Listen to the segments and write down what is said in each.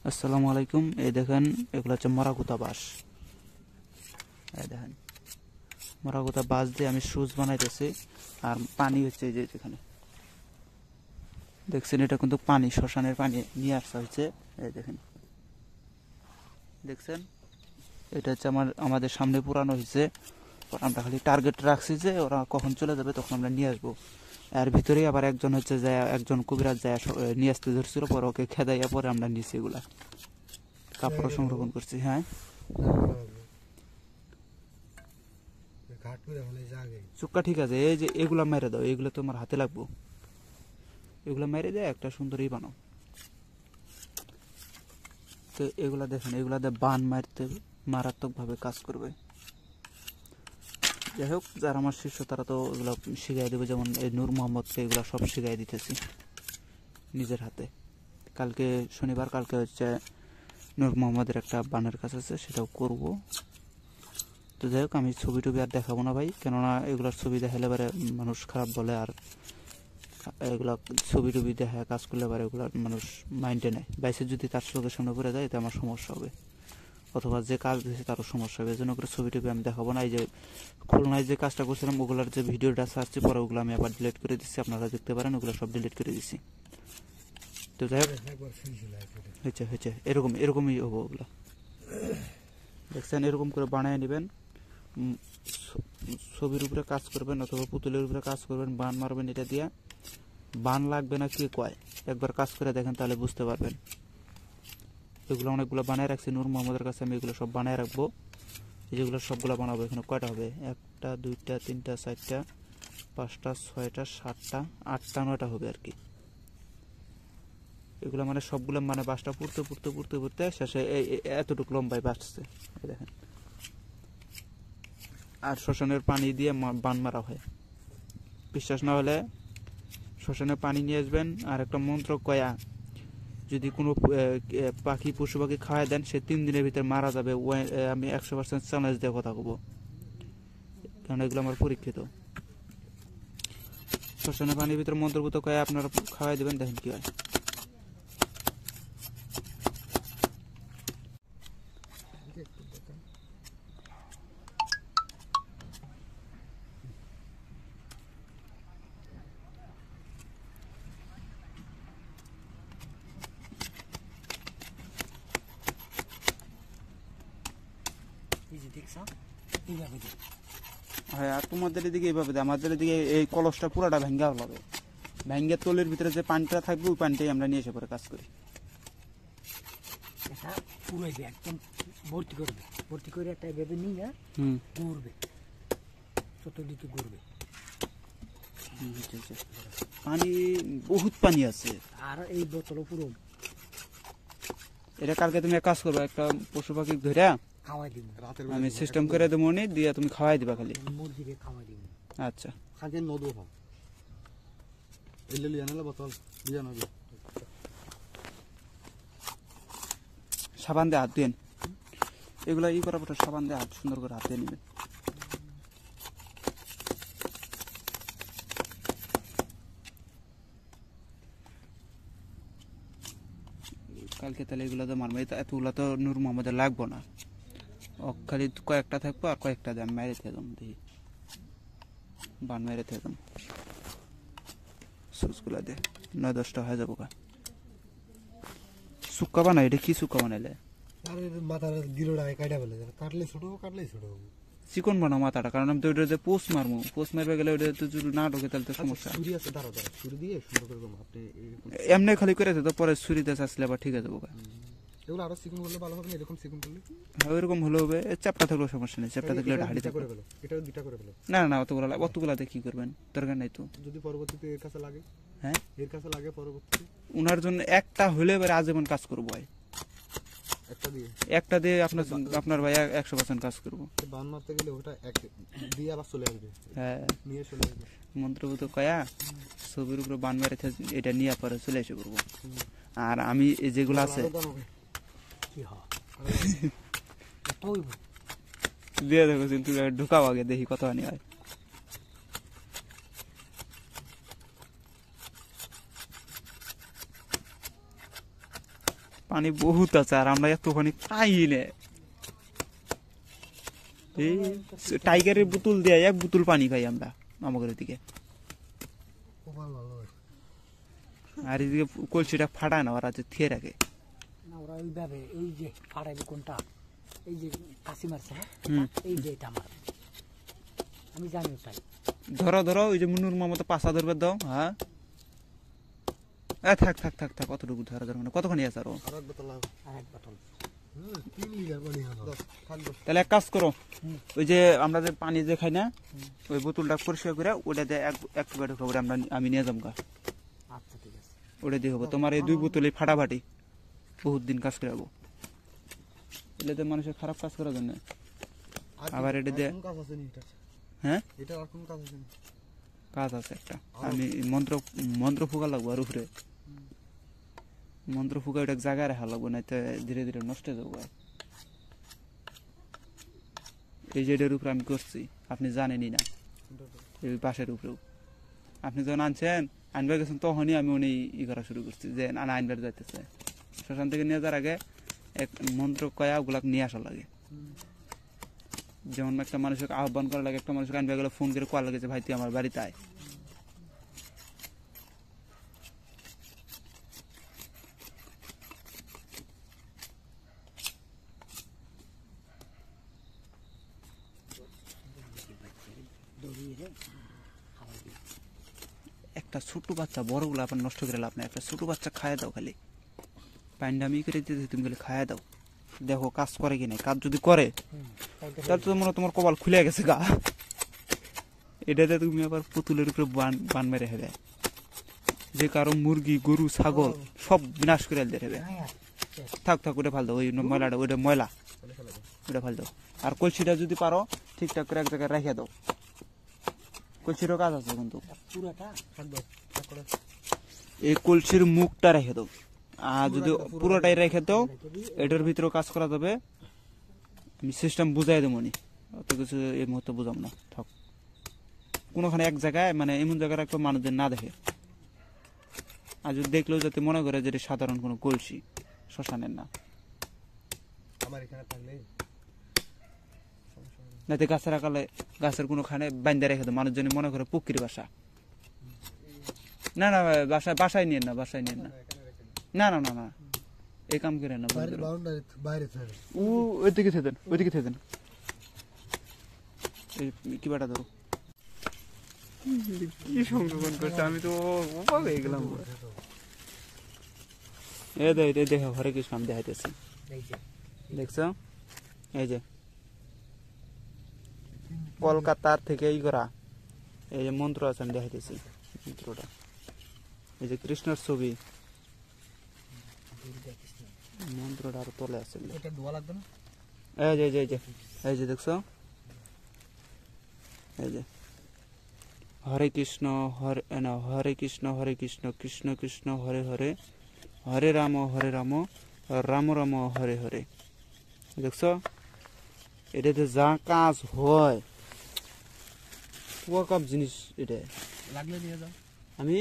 আসসালামু আলাইকুম। এই দেখেন এগুলো হচ্ছে মরাগুতা বাঁশ। এই দেখেন মরাগুতা বাঁশ দিয়ে আমি শুজ বানাইতেছি। আর পানি হচ্ছে এই যে এখানে দেখছেন, এটা কিন্তু পানি, শ্মশানের পানি নিয়ে আসা হয়েছে। এই দেখেন, দেখছেন এটা হচ্ছে আমাদের সামনে পুরানো হয়েছে। আমরা খালি টার্গেট রাখছি যে ওরা কখন চলে যাবে তখন আমরা নিয়ে আসবো। এর ভিতরেই আবার একজন হচ্ছে যায়, একজন কবিরাজ যায় নিয়ে আসতে ধরছিল, পরে ওকে খেদাইয়া পরে আমরা নিয়েছি এগুলা কাপড় সংরক্ষণ করছি। হ্যাঁ, চুক্কা ঠিক আছে। এই যে এগুলা মেরে দাও, এগুলো তোমার হাতে লাগবো, এগুলা মেরে দেয় একটা সুন্দরই বানাও। তো এগুলা দেখেন, এগুলা দিয়ে বান মারতে মারাত্মক ভাবে কাজ করবে। যাই হোক, যারা আমার শিষ্য তারা তো এগুলো শিখাই দেবে, যেমন এই নূর মোহাম্মদকে এগুলো সব শিখাই দিতেছি নিজের হাতে। কালকে শনিবার, কালকে হচ্ছে নূর মোহাম্মদের একটা বানের কাজ আছে, সেটাও করব। তো যাই হোক, আমি ছবি টবি আর দেখাবো না ভাই, কেননা এগুলোর ছবি দেখালে পরে মানুষ খারাপ বলে, আর এগুলা ছবি টবি দেখা কাজ করলে পরে এগুলো মানুষ মাইন্ডে নেয়। বাইসে যদি তার চোখের সামনে পড়ে যায় এতে আমার সমস্যা হবে, অথবা যে কাজ দিয়েছে তারও সমস্যা হবে। এজন্য করে ছবি টবি আমি দেখাবো না। এই যে খুলনায় যে কাজটা করছিলাম ওগুলোর যে ভিডিওটা আসছে পরে ওগুলো আমি আবার ডিলিট করে দিচ্ছি, আপনারা দেখতে পারেন, ওগুলো সব ডিলিট করে দিচ্ছি। তো যাই হোক, হয়েছে এরকমই হবো ওগুলো। দেখছেন, এরকম করে বানিয়ে নেবেন, ছবির উপরে কাজ করবেন অথবা পুতুলের উপরে কাজ করবেন, বান মারবেন। এটা দিয়ে বান লাগবে না কে কয়, একবার কাজ করে দেখেন তাহলে বুঝতে পারবেন। এগুলো অনেকগুলো বানিয়ে রাখছি নূর মোহাম্মদের কাছে, আমি এগুলো সব বানিয়ে রাখবো। যেগুলো সবগুলো বানাবো। এখানে কয়টা হবে? 1টা 2টা 3টা 4টা 5টা 6টা 7টা 8টা 9টা হবে আর কি। এগুলো মানে সবগুলো মানে বাঁশটা পুড়তে শেষে এতটুকু লম্বায় বাঁচছে দেখেন। আর শ্মশানের পানি দিয়ে বান মারা হয়। বিশ্বাস না হলে শ্মশানের পানি নিয়ে আসবেন, আর একটা মন্ত্র কয়া যদি কোনো পাখি পশু পাখি খাওয়াই দেন, সে 3 দিনের ভিতরে মারা যাবে। আমি 100% চ্যালেঞ্জ দিয়ে কথা বলবো, কারণ এগুলো আমার পরীক্ষিত। শ্মশানের পানির ভিতরে মন্ত্রভূত কয়ে আপনারা খাওয়াই দেবেন, দেখেন কি হয়। হ্যাঁ, আর তোমাদের এদিকে এইভাবে দেয়, আমাদের এদিকে এই কলসটা পুরাটা ভেঙ্গা হবে। ভেঙ্গা তলের ভিতরে যে পানিটা থাকবে ওই পানিটাই আমরা নিয়ে এসে পরে কাজ করি। একদম ভর্তি করবে, ভর্তি করে একটা ভেবে নিয়ে ঘুরবে, চতুর্দিকে ঘুরবে। পানি বহুত পানি আছে, আর এই বোতল পুরো। এটা কালকে তুমি এক কাজ করবে, একটা পশু পাখি ধরে খাওয়াই দিব, আমি সিস্টেম করে দেবো, দিয়ে তুমি খাওয়াই দিবা খালি। মুরগিকে খাওয়াই দিব। আচ্ছা, খাগে নদো ভাব এলে লিয়া নালে বোতল লিয়া নবে। সাবান দিয়ে হাত দিন, এগুলা করার পর সাবান দিয়ে হাত সুন্দর করে হাত দিয়ে নেবেন। কালকে তাহলে এগুলো তো মারবো, এতগুলো তো নূর মোহাম্মদের লাগবো না, খালি কয়েকটা থাকবো, আর কয়েকটা দিয়ে আমি মেরে থাকলাম, দেখি বান মেরে থাকলাম সুচগুলা দিয়ে 9-10টা হয়ে যাবো। শুক্কা বানাই, এটা কি শুক্কা বানাইলে? মাথার গিলোটা কাটা ফেলে কাটলে ছোট কাটলেই ছোট চিকন বানাও মাথাটা, কারণ আমি তো ওইটা যে পোস্ট মারবো, পোস্ট মারবে গেলে ওইটা তো যদি না ঢোকে তাহলে তো সমস্যা। ছুরি আছে, দাঁড়া ছুরি দিয়ে সুন্দর করে আপনি এমনি খালি করে তো পরে ছুরিতে চাষলে আবার ঠিক আছে বোকা। এগুলো আরো চিকন করলে ভালো হবে না, এরকম চিকন করলে ওইরকম হলে হবে। চ্যাপটা থাকলেও সমস্যা নেই, চ্যাপটা থাকলে ওটা হাড়িতে করে ফেলো, এটা দুইটা করে ফেলো। না অতগুলাতে কি করবেন, দরকার নাই তো। যদি পরবর্তীতে এর কাছে লাগে, হ্যাঁ এর কাছে লাগে পরবর্তীতে উনার জন্য একটা হলে এবার আজীবন কাজ করবো ভাই, একটা দিয়ে আপনার ভাই 100% কাজ করবো। বান মারতে গেলে ওটা এক দিয়ে আবার চলে আসবে। হ্যাঁ, নিয়ে চলে আসবে মন্ত্রভূত কয়া ছবির উপরে বান মেরে এটা নিয়ে পরে চলে এসে করবো। আর আমি যেগুলো আছে দিয়ে দেখো, কিন্তু ঢুকাও আগে দেখি কতখানি হয়। পানি বহুত আছে আর আমরা এত পানি পাই না। এই টাইগারের বোতল দিয়ে 1 বোতল পানি পাই আমরা আমাদের দিকে। কপাল ভালো হয়। আর এদিকে কলসিটা ফাটায় না, ওরা যে থিয়ে রাখে। না ওরা ওইভাবে এই যে ফাড়াইবে কোনটা, এই যে কাশি মারছে না, হুম। এই যে এটা আমার, আমি জানি ওটাই। ধরো ধরো ওই যে মুন্নুর মামতো পাশা ধরবে দাও। হ্যাঁ থাক থাক থাক থাক, কতটুকু ধরা ধর মানে কতখানি আছে আরো। আর এক বোতল আর 1 বোতল 3 লিটার পানি হলো। থাকবে। তাহলে এক কাজ করো, হুম। ওই যে আমরা যে পানি যে খাই না, ওই বোতলটা পরিষ্কার করে ওটা দিয়ে এক টুকরা টুকরা করে আমি নিয়ে যাবো। আচ্ছা ঠিক আছে। ওটা দিয়ে হবো তোমার এই 2 বোতলে ফাটাফাটি বহুত দিন কাজ করে যাবো। এটাতে মানুষের খারাপ কাজ করার জন্য। আবার এটা দিয়ে কোন কাজ আছে নি এটা? হ্যাঁ এটা আর কোন কাজ আছে নি? কাজ আছে একটা, আমি মন্ত্র ফুকা লাগবো আর উপরে মন্ত্র ফুকা ওটা জায়গায় রাখা লাগবো, না তো ধীরে ধীরে নষ্ট হয়ে যাবো। এই যে এটার উপরে আমি করছি, আপনি জানেনই না, এই পাশের উপরেও আপনি যখন আনছেন আনবার গেছেন তখনই আমি উনি করা শুরু করছি যে না আনবার যাইতেছে। শ্মশান থেকে নিয়ে যাওয়ার আগে এক মন্ত্র কয়া ওগুলা নিয়ে আসা লাগে। যেমন একটা মানুষকে আহ্বান করা লাগে, একটা মানুষকে আনবার গেলে ফোন করে কোয়া লাগে যে ভাই তুই আমার বাড়িতে আয়। একটা ছোট বাচ্চা, বড়গুলো আপনার নষ্ট করে লাভ নাই, একটা ছোট বাচ্চা খায় দাও, খালি পাইন্ডামি করে দিতে তুমি খালি খায় দাও, দেখো কাজ করে কি নাই। কাজ যদি করে তাহলে তো মনে হয় তোমার কপাল খুলে গেছে গা। এটাতে তুমি আবার পুতুলের উপরে বান মেরে হেবে, যে কারো মুরগি গরু ছাগল সব বিনাশ করে দেবে। থাক থাক ওটা ফাল দাও, ওই ময়লাটা, ওইটা ময়লা ওটা ফাল দাও। আর কলসিটা যদি পারো ঠিকঠাক করে এক জায়গায় রেখে দাও, কলসিরও কাজ আছে কিন্তু। পুরাটা থাকবে। তারপরে এই কলসির মুখটা রেখে দাও, আর যদি পুরোটাই রেখে দাও এটার ভিতরেও কাজ করা যাবে। আমি সিস্টেম বুঝাই দেবো নি, অত কিছু এই মুহূর্তে বুঝাম না। থাক কোনোখানে এক জায়গায় মানে এমন জায়গায় রাখবো মানুষদের না দেখে, আর যদি দেখলেও যাতে মনে করে যে এটা সাধারণ কোনো কলসি, শ্মশানের না। আমার এখানে থাকলে যাতে গাছের আকালে গাছের কোনোখানে বান্ধা রেখে দাও, মানুষজন মনে করে পুকুরি বাসা। না না বাসায় নিয়ে না, বাসায় নিয়ে না, না না না না এই কাম করে না। বাইরে বাউন্ডারি বাইরে থাকে। ওইদিকে থেদেন, ওইদিকে থেদেন, এই কি বাটা ধরো। কি সংরক্ষণ করছে, আমি তো অবাক হয়ে গেলাম। এ দেখো হরে কৃষ্ণ আমি দেখাইতেছি, এই যে দেখছো এই যে কলকাতার থেকে এই করা এই যে মন্ত্র আছে, আমি দেখাইতেছি মন্ত্রটা। এই যে কৃষ্ণের ছবি, মন্ত্রটা আরো তলে আছে। এটা ধোয়া লাগবে না? এই যে এই যে এই যে দেখছো, এই যে হরে কৃষ্ণ হরে কৃষ্ণ কৃষ্ণ কৃষ্ণ হরে হরে, হরে রাম রাম রাম হরে হরে। দেখছো এটাতে যা কাজ হয় কাপ জিনিস। এটা লাগলে নিয়ে যাও। আমি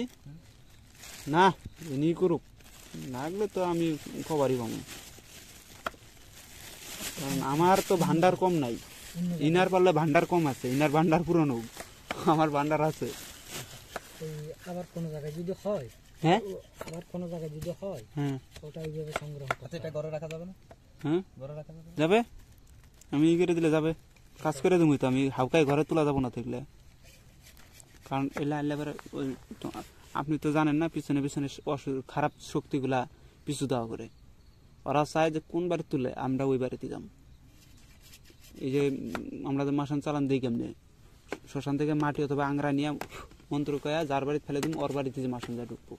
না এনি করুক, লাগলে তো আমি খবরই পাবো, কারণ আমার তো ভান্ডার কম নাই। ইনার পারলে ভান্ডার কম আছে, ইনার ভান্ডার পুরনো, আমার ভান্ডার আছে। আবার কোনো জায়গায় যদি হয়, হ্যাঁ আবার কোনো জায়গায় যদি হয়, হ্যাঁ ওটা এইভাবে সংগ্রহ করতে এটা ঘরে রাখা যাবে না? হ্যাঁ ঘরে রাখা যাবে? যাবে, আমি ই করে দিলে যাবে, কাজ করে দেবো তো। আমি হাউকাই ঘরে তোলা যাবো না থাকলে, কারণ এলে আনলে এবারে ওই আপনি তো জানেন না পিছনে পিছনে খারাপ শক্তিগুলা পিছু দেওয়া করে। ওরা চায় যে কোন বাড়ি তুলে আমরা ওই বাড়িতে যাম। এই যে আমরা যে মাসান চালান দিই কেমনে, শ্মশান থেকে মাটি অথবা আংরা নিয়ে মন্ত্র কয়া যার বাড়িতে ফেলে দিন ওর বাড়িতে যে মাসান যা ঢুকবো।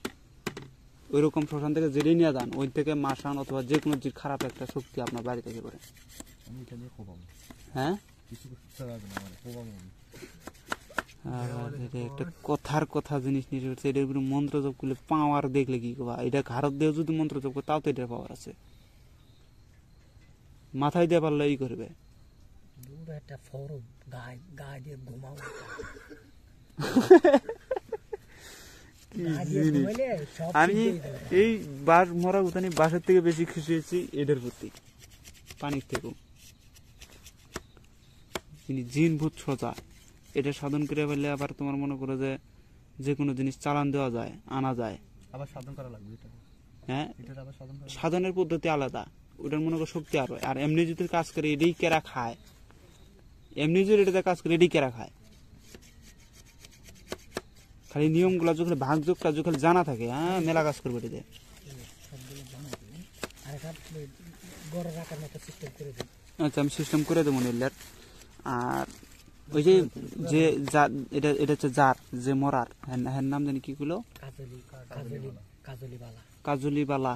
ওই রকম শ্মশান থেকে যেটি নিয়ে যান ওই থেকে মাসান অথবা যে কোনো যে খারাপ একটা শক্তি আপনার বাড়ি থেকে করে। আমি এটা নিয়ে খোবাম। হ্যাঁ কিছু করতে পারবে না, মানে খোবাম আমি। একটা কথার কথা জিনিস নিয়ে হচ্ছে, এটার উপরে মন্ত্র জপ করলে পাওয়ার দেখলে কি কবা, এটা ঘাড়ত দিয়ে যদি মন্ত্র জপ করে তাও তো এটার পাওয়ার আছে, মাথায় দিয়ে পারলে ই করবে। দূর একটা ফরম গায়ে গায়ে দিয়ে ঘুমাও। না দিয়ে জিনিস। ঘুমাইলে সব আমি ঠিক হয়ে যাবে। এই বাস মরা উঠানি বাসের থেকে বেশি খুশি হয়েছি এদের প্রতি, পানির থেকেও। জিন ভূত সোজা এটা সাধন করে ফেললে আবার তোমার মনে করো যে কোনো জিনিস চালান দেওয়া যায়, আনা যায়। আবার সাধন করা লাগবে এটা, হ্যাঁ, এটার আবার সাধন করা সাধনের পদ্ধতি আলাদা, ওটার মনে করো শক্তি আরো। আর এমনি যদি কাজ করে এটাই কেরা খায়, এমনি যদি এটাতে কাজ করে এটাই কেরা খায়। খালি নিয়মগুলো যখন ভাগযোগটা যখন জানা থাকে, হ্যাঁ মেলা কাজ করবে এটাতে। সবগুলো জানা যাবে। আর একটা গড়ে রাখার মতো সিস্টেম করে দিন। আচ্ছা, আমি সিস্টেম করে দেবো নিলার। আর ওই যে যে এটা এটা হচ্ছে জার যে মরার হ্যাঁ নাম জানি কি গুলো, কাজলিবালা কাজুলিবালা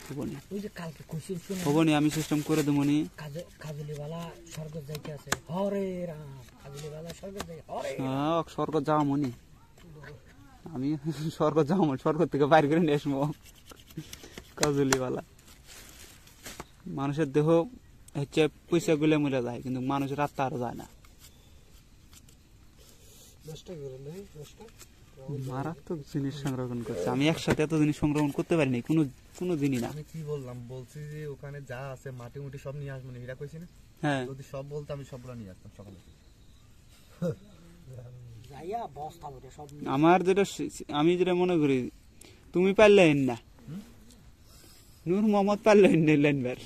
হবনি, ওই যে কালকে কোশ্চেন শুনে হবনি, আমি সিস্টেম করে দেবো নি। কাজলিবালা স্বর্গ যাইতে আছে, হরে রাম কাজলিবালা স্বর্গ যাই, হরে স্বর্গ যাওয়া মনি, আমি স্বর্গ যাওয়া স্বর্গ থেকে বাইর করে নিয়ে আসবো। কাজুলিবালা মানুষের দেহ হচ্ছে পয়সা গুলে মরে যায়, কিন্তু মানুষের আত্মা আর যায় না। মারাত্মক জিনিস সংরক্ষণ করছে, আমি একসাথে এত জিনিস সংরক্ষণ করতে পারিনি কোনো দিনই না। আমি কি বললাম, বলছি যে ওখানে যা আছে মাটি মুটি সব নিয়ে আসবো, হীরা কইছি না? হ্যাঁ, যদি সব বলতো আমি সবগুলো নিয়ে আসতাম সকালে। যাইয়া বস্তা ভরে সব নিয়ে আমার যেটা আমি যেটা মনে করি, তুমি পারলে না, নূর মোহাম্মদ পারলে লেনবার।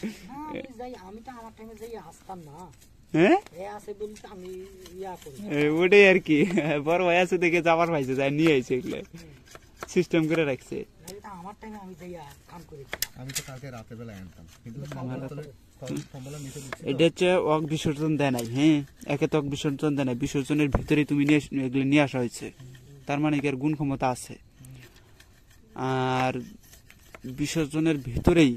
আমি যাই, আমি তো আমার টাইমে যাই আসতাম না, হ্যাঁ, এ আছে বলতে আমি ইয়া করি। ওটাই আর কি, বড় ভাই আছে দেখে যাবার পাইছে, যাই নিয়ে আইছে, এগুলো সিস্টেম করে রাখছে। নাহলে তো আমার টাইমে আমি যাইয়া কাম করি। আমি তো কালকে রাতের বেলা আনতাম, কিন্তু কম্বলের নিচে দিচ্ছি। এটা হচ্ছে অক বিসর্জন দেয় নাই। হ্যাঁ, একে তো অক বিসর্জন দেয় নাই, বিসর্জনের ভিতরে তুমি এগুলো নিয়ে আসা হয়েছে, তার মানে কি এর গুণ ক্ষমতা আছে। আর বিসর্জনের ভিতরেই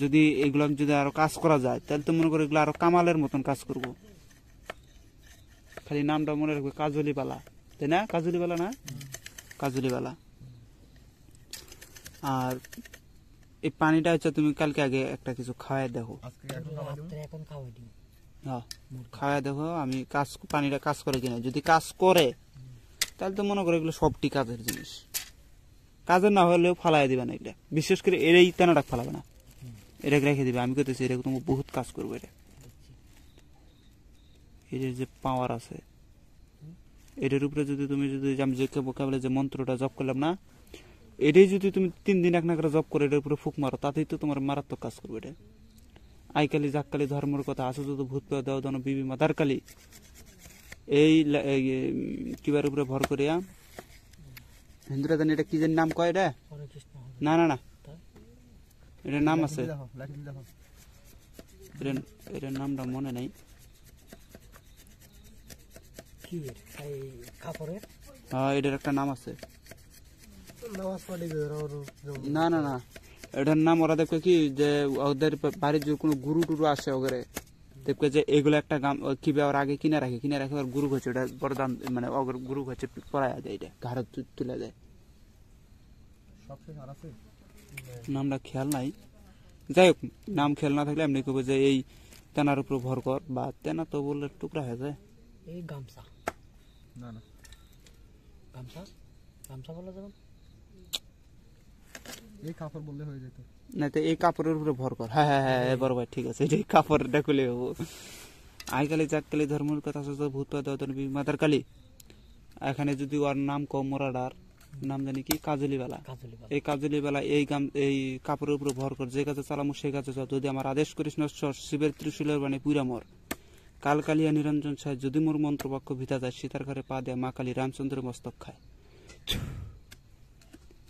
যদি এগুলো যদি আরো কাজ করা যায়, তাহলে তো মনে করো এগুলো আরো কামালের মতন কাজ করব। খালি নামটা মনে রাখবে, কাজলিবালা, তাই না? কাজলিবালা না, কাজলিবালা। আর এই পানিটা হচ্ছে তুমি কালকে আগে একটা কিছু খাওয়াই দেখো, আজকে এখন খাওয়া দেবো। রাত্রে এখন খাওয়াই দিই। হ্যাঁ খাওয়াই দেখো, আমি পানিটা কাজ করে কিনা। যদি কাজ করে তাহলে তো মনে করো এগুলো সবটি কাজের জিনিস, কাজের না হলেও ফালাই দিবে না এগুলা। বিশেষ করে এরাই তেনাটা ফালাবে না, এটাকে রেখে দিবে। আমি করতেছি এটা তোমার বহুত কাজ করবো। এটা এটার যে পাওয়ার আছে, এটার উপরে যদি তুমি আমি যে কেবলে যে মন্ত্রটা জপ করলাম না, এটাই যদি তুমি 3 দিন এক না করে জপ করে এটার উপরে ফুক মারো, তাতেই তো তোমার মারাত্মক কাজ করবে। এটা আইকালি জাককালি ধর্মের কথা আছে, যত ভূত পেয়ে দেওয়া দানো বিবি মাদার কালী, এই কিবার উপরে ভর করিয়া হিন্দুরা জানি এটা কি যেন নাম কয় এটা, হরে কৃষ্ণ হরে না না না এটার নাম আছে, দেখো লাঠি দেখো। এটার নামটা মনে নাই। কি এই কাপড়ের হ্যাঁ, এটার একটা নাম আছে। নামাজ পড়ে না না না, এটার নাম ওরা দেখবে কি যে ওদের বাড়ির যে কোনো গুরু টুরু আসে ওগরে দেখবে যে এগুলো একটা গাম কি ওর আগে কিনে রাখে ওর গুরু হচ্ছে ওটা বড় দাম, মানে ওর গুরু হচ্ছে পড়ায় দেয়, এটা ঘাড়ে তুলে দেয়। সবশেষ আর আছে নামটা খেয়াল নাই, যাই হোক নাম খেয়াল না থাকলে এমনি করবো যে এই তেনার উপর ভর কর, বা তেনা তো বললে টুকরা হয়ে যায়। এই গামছা, না না গামছা গামছা বলা যাবে এই কাপড় বললে হয়ে যেত। না তো এই কাপড়ের উপরে ভর কর। হ্যাঁ হ্যাঁ হ্যাঁ বড় ভাই ঠিক আছে, এই কাপড়টা খুলে হবো। আইকালি জাককালি ধর্মের কথা আছে, ভূত মাতার কালী। এখানে যদি ওর নাম কম মরাডার নাম জানি কি কাজলিবালা, এই কাজলিবালা এই কাপড়ের উপরে ভর কর, যে কাজে চালামো সেই কাজে চল। যদি আমার আদেশ করিস না শিবের ত্রিশূলের বাণী পুরা মর, কাল কালিয়া নিরঞ্জন ছায় যদি মোর মন্ত্র বাক্য ভিতা যায়, সীতার ঘরে পা দেয় মা কালী রামচন্দ্রের মস্তক খায়।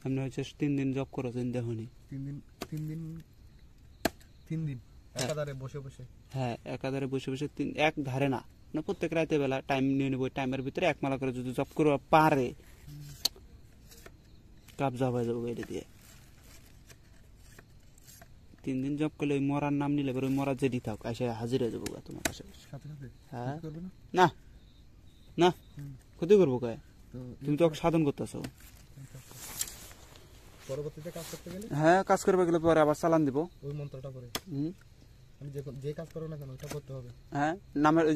এমনি হচ্ছে 3 দিন জব করো, দেখনি 3 দিন একাধারে বসে বসে। হ্যাঁ, একাধারে বসে বসে এক ধারে না, মানে প্রত্যেক রাতে বেলা টাইম নিয়ে নেবো, টাইমের ভিতরে 1 মালা করে যদি জব করো পারে, কাবজা হয়ে যাবো এটা দিয়ে। 3 দিন জব করলে ওই মরার নাম নিলে ওই মরা যেটি থাক এসে হাজির হয়ে যাবো তোমার কাছে। সাথে সাথে হ্যাঁ করবে না? না না, ক্ষতি করবো কয়, তো তুমি তো সাধন করতেছো। পরবর্তীতে কাজ করতে গেলে হ্যাঁ, কাজ করবে গেলে পরে আবার চালান দিব। ওই মন্ত্রটা করে আমি যে কাজ করো না কেন ওটা করতে হবে। হ্যাঁ নামের ওই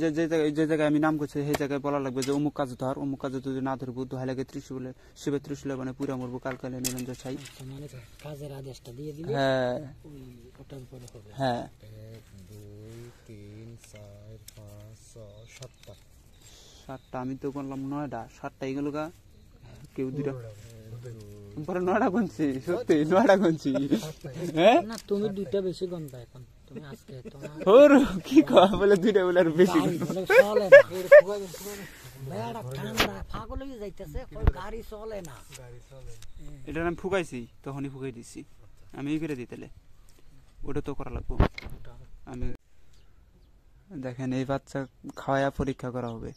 যে জায়গায় আমি নাম করছি সেই জায়গায় বলা লাগবে যে অমুক কাজ ধর, অমুক কাজে তুই না ধরবো দোহাই লাগে ত্রিশূলে শিবের ত্রিশূলে মানে পুরা মরবো কালকালে নিরঞ্জন ছাই। মানে কাজের আদেশটা দিয়ে দিলে হ্যাঁ ওই ওটার উপরে হবে। হ্যাঁ 1 2 3 4 5 6 7টা 7টা আমি তো বললাম 9টা 7টা এগুলো গা কেউ দুটা পরে 9টা গুনছি সত্যি 9টা গুনছি। হ্যাঁ না তুমি দুইটা বেশি গন্তা এখন তুমি আজকে তোমার ওর কি কয় বলে দুইটা বলে আর বেশি গুনবো। চলে না বেড়া ঠান্ডা পাগল হয়ে যাইতেছে গাড়ি চলে না। এটা আমি ফুকাইছি তখনই ফুকাই দিছি আমি এই করে দিতেলে ওটা তো করা লাগবো। আমি দেখেন এই বাচ্চা খাওয়ায়া পরীক্ষা করা হবে।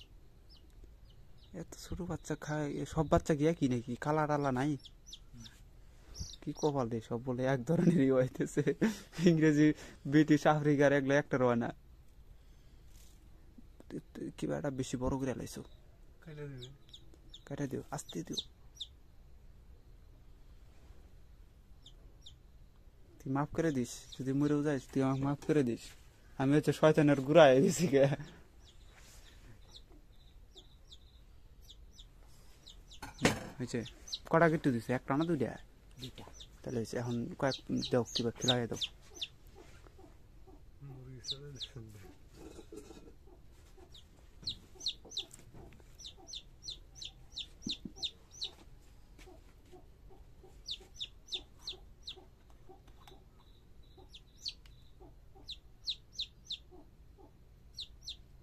এত ছোট বাচ্চা খায় সব বাচ্চা গিয়া কি নাকি কালা টালা নাই কি কপাল রে সব বলে এক ধরনেরই হইতেছে ইংরেজি ব্রিটিশ আফ্রিকার এগুলো একটা রয় না কিবা একটা বেশি বড় করে লাইছো কাটা দিও আস্তে দিও তুই মাফ করে দিস যদি মরেও যাইস তুই আমাকে মাফ করে দিস আমি হচ্ছে শয়তানের গুড়া হয়ে গেছি গে হয়েছে কটা কিট্টু দিছে একটা না দুইটা দুইটা তাহলে হয়েছে এখন কয়েক দাও কিবা খেলাই দাও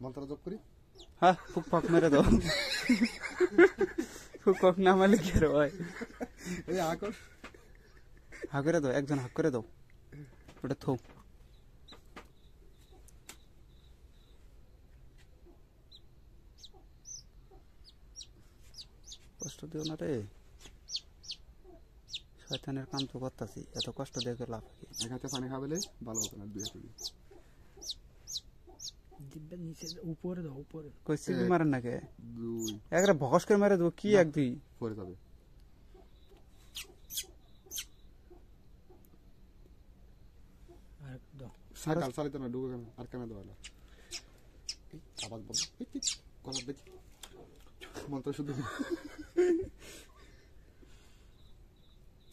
মন্ত্র জপ করি। হ্যাঁ ফুক ফাক মেরে দাও ফুক ফাক না মারলে কি আর হয় এই আকর্ষ হা করে দাও একজন হাক করে দাও ওটা থো কষ্ট দিও না রে শয়তানের কাম তো করতেছি এত কষ্ট দেখে লাভ কি এখানে পানি খাবেলে ভালো হবে না দুই করি দিব্যা নিচে উপরে দাও উপরে কই সিবি মারেন না কে 2 একরা ভকস করে মেরে দেবো কি এক দুই পরে যাবে আর দাও সাকাল চালিত না ঢুকে কেন আর কেন দেওয়া না আবার বল কলা দেখি মন্ত্র শুদ্ধ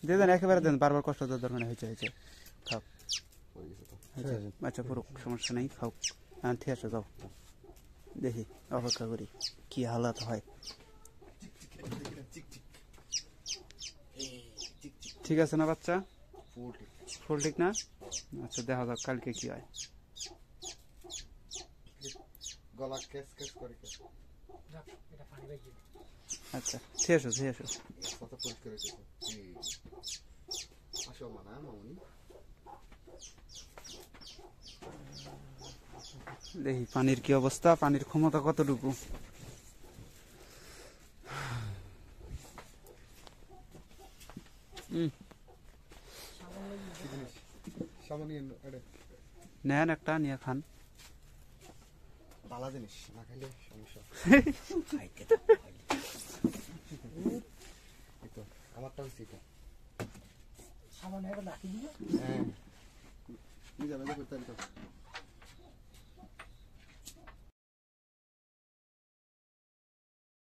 দিয়ে দেন একেবারে দেন বারবার কষ্ট দেওয়ার দরকার নেই হয়েছে হয়েছে খাও হয়ে গেছে তো হয়েছে আচ্ছা পুরো সমস্যা নেই খাও হ্যাঁ ঠিক আছে যাও দেখি অপেক্ষা করি কি হালাত হয় ঠিক আছে না বাচ্চা ফুল ঠিক না আচ্ছা দেখা যাক কালকে কি হয় গলা কেস কেস করে যাক এটা পানি বাইকে আচ্ছা ঠিক আছে কত পরিষ্কার হয়েছে আসো মানা মামুনি দেখি পানির কি অবস্থা পানির ক্ষমতা কতটুকু সামনে নেন একটা নিয়ে খান পালা জিনিস না খাইলে সমস্যা তো আমারটা হচ্ছে এটা সামনে একটা লাঠি দিয়ে হ্যাঁ নিজে করতে